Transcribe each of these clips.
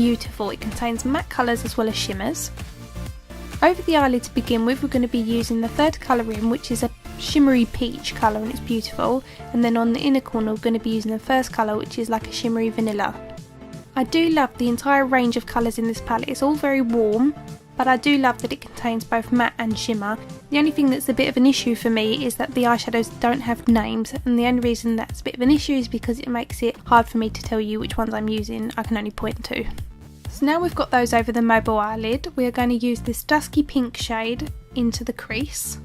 beautiful. It contains matte colours as well as shimmers. Over the eyelid to begin with, we're going to be using the third colour in, which is a shimmery peach colour, and it's beautiful. And then on the inner corner we're going to be using the first colour, which is like a shimmery vanilla. I do love the entire range of colours in this palette. It's all very warm, but I do love that it contains both matte and shimmer. The only thing that's a bit of an issue for me is that the eyeshadows don't have names, and the only reason that's a bit of an issue is because it makes it hard for me to tell you which ones I'm using. I can only point to. So now we've got those over the mobile eyelid, we are going to use this dusky pink shade into the crease.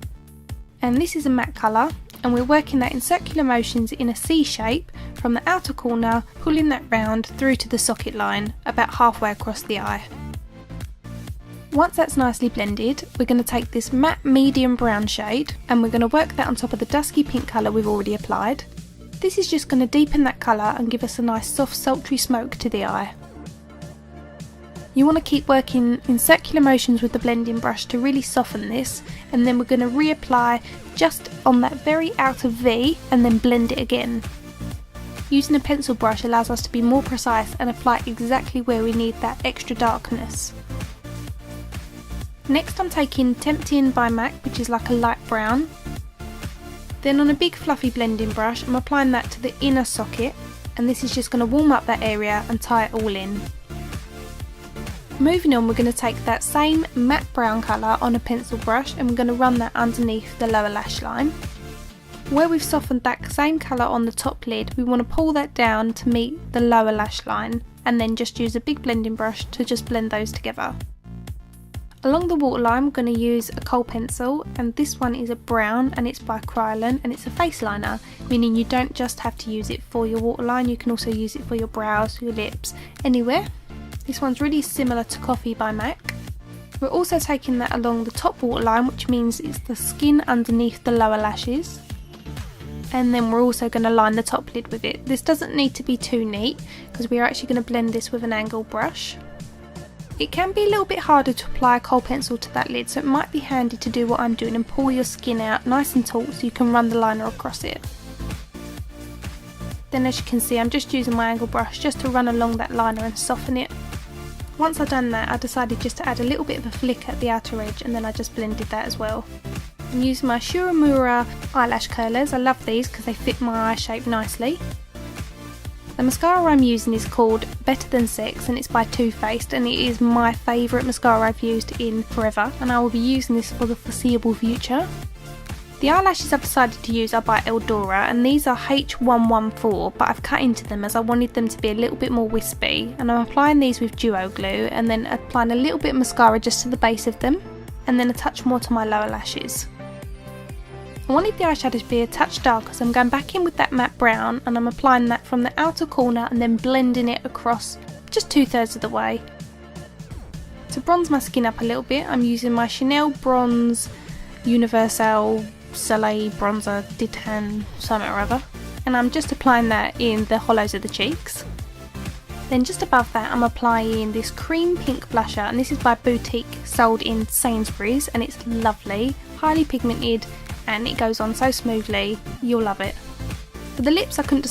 And this is a matte colour, and we're working that in circular motions in a C shape from the outer corner, pulling that round through to the socket line about halfway across the eye. Once that's nicely blended, we're going to take this matte medium brown shade and we're going to work that on top of the dusky pink colour we've already applied. This is just going to deepen that colour and give us a nice soft sultry smoke to the eye. You want to keep working in circular motions with the blending brush to really soften this, and then we're going to reapply just on that very outer V and then blend it again. Using a pencil brush allows us to be more precise and apply exactly where we need that extra darkness. Next I'm taking Tempting by MAC, which is like a light brown. Then on a big fluffy blending brush I'm applying that to the inner socket, and this is just going to warm up that area and tie it all in. Moving on, we're going to take that same matte brown colour on a pencil brush and we're going to run that underneath the lower lash line. Where we've softened that same colour on the top lid, we want to pull that down to meet the lower lash line and then just use a big blending brush to just blend those together. Along the waterline we're going to use a kohl pencil, and this one is a brown and it's by Kryolan and it's a face liner, meaning you don't just have to use it for your waterline, you can also use it for your brows, your lips, anywhere. This one's really similar to Coffee by MAC. We're also taking that along the top waterline, which means it's the skin underneath the lower lashes. And then we're also going to line the top lid with it. This doesn't need to be too neat because we're actually going to blend this with an angled brush. It can be a little bit harder to apply a kohl pencil to that lid, so it might be handy to do what I'm doing and pull your skin out nice and taut so you can run the liner across it. Then as you can see, I'm just using my angled brush just to run along that liner and soften it. Once I've done that, I decided just to add a little bit of a flick at the outer edge, and then I just blended that as well. I'm using my Shuramura eyelash curlers. I love these because they fit my eye shape nicely. The mascara I'm using is called Better Than Sex and it's by Too Faced, and it is my favourite mascara I've used in forever, and I will be using this for the foreseeable future. The eyelashes I've decided to use are by Eldora, and these are H114, but I've cut into them as I wanted them to be a little bit more wispy, and I'm applying these with duo glue and then applying a little bit of mascara just to the base of them and then a touch more to my lower lashes. I wanted the eyeshadow to be a touch darker, so I'm going back in with that matte brown and I'm applying that from the outer corner and then blending it across just 2/3 of the way. To bronze my skin up a little bit, I'm using my Chanel Bronze Universal Soleil Bronzer Ditan something or other, and I'm just applying that in the hollows of the cheeks. Then just above that I'm applying this cream pink blusher, and this is by Boutique, sold in Sainsbury's, and it's lovely, highly pigmented, and it goes on so smoothly, you'll love it. For the lips I couldn't